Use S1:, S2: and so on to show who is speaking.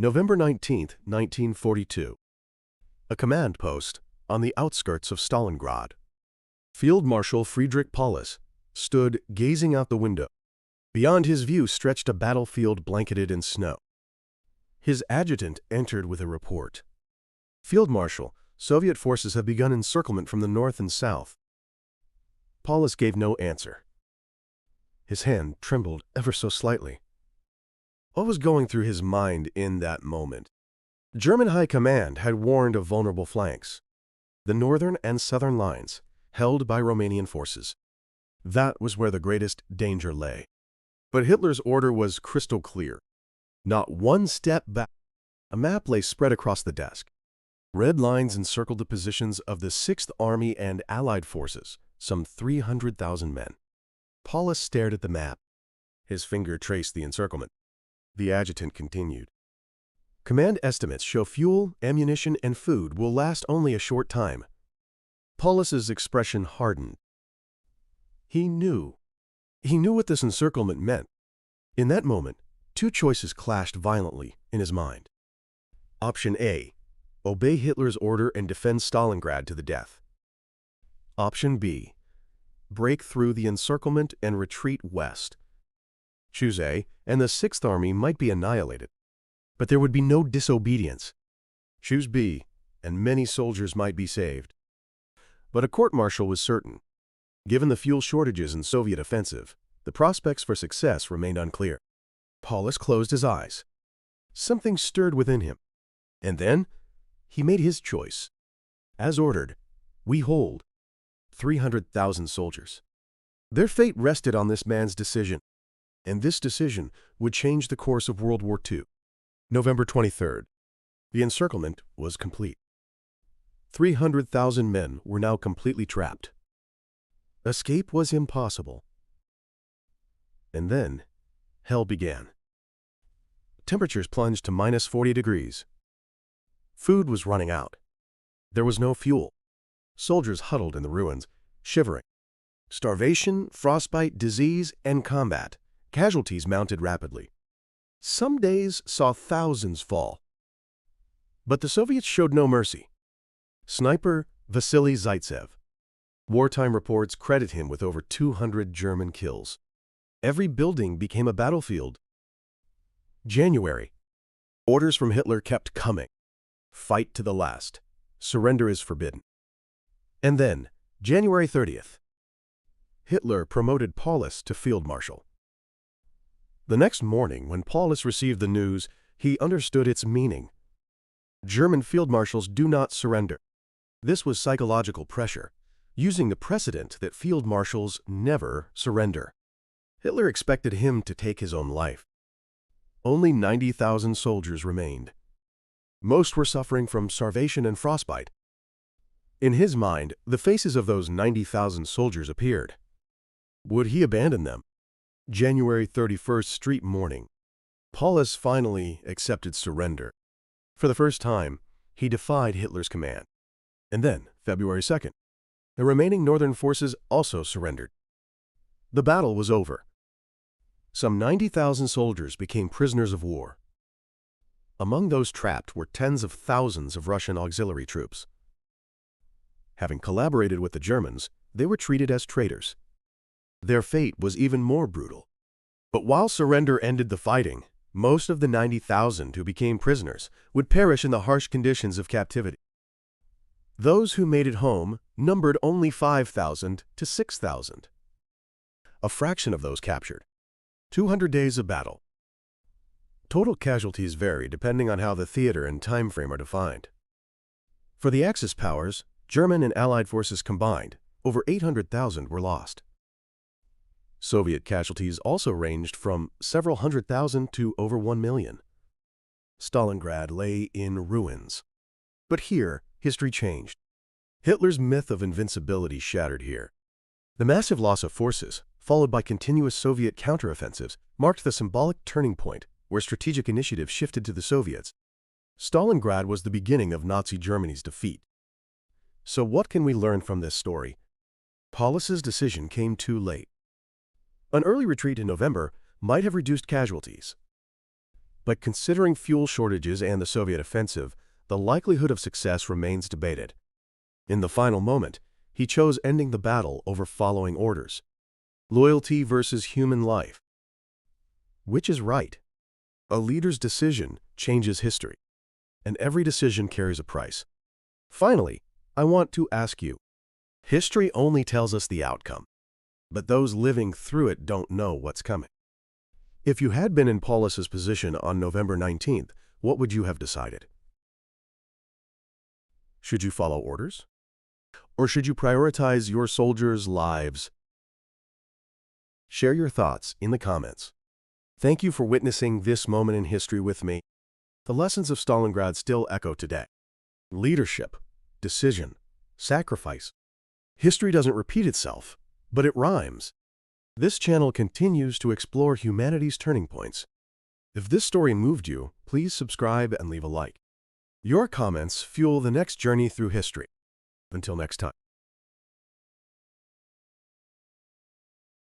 S1: November 19, 1942. A command post on the outskirts of Stalingrad. Field Marshal Friedrich Paulus stood gazing out the window. Beyond his view stretched a battlefield blanketed in snow. His adjutant entered with a report. Field Marshal, Soviet forces have begun encirclement from the north and south. Paulus gave no answer. His hand trembled ever so slightly. What was going through his mind in that moment? German High Command had warned of vulnerable flanks, the northern and southern lines, held by Romanian forces. That was where the greatest danger lay. But Hitler's order was crystal clear. Not one step back. A map lay spread across the desk. Red lines encircled the positions of the 6th Army and Allied forces, some 300,000 men. Paulus stared at the map. His finger traced the encirclement. The adjutant continued. Command estimates show fuel, ammunition, and food will last only a short time. Paulus's expression hardened. He knew what this encirclement meant. In that moment, two choices clashed violently in his mind. Option A, obey Hitler's order and defend Stalingrad to the death. Option B, break through the encirclement and retreat west. Choose A, and the 6th Army might be annihilated. But there would be no disobedience. Choose B, and many soldiers might be saved. But a court-martial was certain. Given the fuel shortages in Soviet offensive, the prospects for success remained unclear. Paulus closed his eyes. Something stirred within him. And then, he made his choice. As ordered, we hold 300,000 soldiers. Their fate rested on this man's decision. And this decision would change the course of World War II. November 23rd. The encirclement was complete. 300,000 men were now completely trapped. Escape was impossible. And then, hell began. Temperatures plunged to minus 40 degrees. Food was running out. There was no fuel. Soldiers huddled in the ruins, shivering. Starvation, frostbite, disease, and combat. Casualties mounted rapidly. Some days saw thousands fall. But the Soviets showed no mercy. Sniper Vasily Zaitsev. Wartime reports credit him with over 200 German kills. Every building became a battlefield. January. Orders from Hitler kept coming. Fight to the last. Surrender is forbidden. And then, January 30th. Hitler promoted Paulus to Field Marshal. The next morning, when Paulus received the news, he understood its meaning. German field marshals do not surrender. This was psychological pressure, using the precedent that field marshals never surrender. Hitler expected him to take his own life. Only 90,000 soldiers remained. Most were suffering from starvation and frostbite. In his mind, the faces of those 90,000 soldiers appeared. Would he abandon them? January 31st street morning. Paulus finally accepted surrender. For the first time, he defied Hitler's command. And then, February 2nd, the remaining northern forces also surrendered. The battle was over. Some 90,000 soldiers became prisoners of war. Among those trapped were tens of thousands of Russian auxiliary troops. Having collaborated with the Germans, they were treated as traitors. Their fate was even more brutal. But while surrender ended the fighting, most of the 90,000 who became prisoners would perish in the harsh conditions of captivity. Those who made it home numbered only 5,000 to 6,000. A fraction of those captured. 200 days of battle. Total casualties vary depending on how the theater and time frame are defined. For the Axis powers, German and Allied forces combined, over 800,000 were lost. Soviet casualties also ranged from several 100,000 to over 1 million. Stalingrad lay in ruins. But here, history changed. Hitler's myth of invincibility shattered here. The massive loss of forces, followed by continuous Soviet counteroffensives, marked the symbolic turning point where strategic initiative shifted to the Soviets. Stalingrad was the beginning of Nazi Germany's defeat. So what can we learn from this story? Paulus's decision came too late. An early retreat in November might have reduced casualties. But considering fuel shortages and the Soviet offensive, the likelihood of success remains debated. In the final moment, he chose ending the battle over following orders. Loyalty versus human life. Which is right? A leader's decision changes history, and every decision carries a price. Finally, I want to ask you, history only tells us the outcome, but those living through it don't know what's coming. If you had been in Paulus's position on November 19th, what would you have decided? Should you follow orders? Or should you prioritize your soldiers' lives? Share your thoughts in the comments. Thank you for witnessing this moment in history with me. The lessons of Stalingrad still echo today. Leadership, decision, sacrifice. History doesn't repeat itself, but it rhymes. This channel continues to explore humanity's turning points. If this story moved you, please subscribe and leave a like. Your comments fuel the next journey through history. Until next time.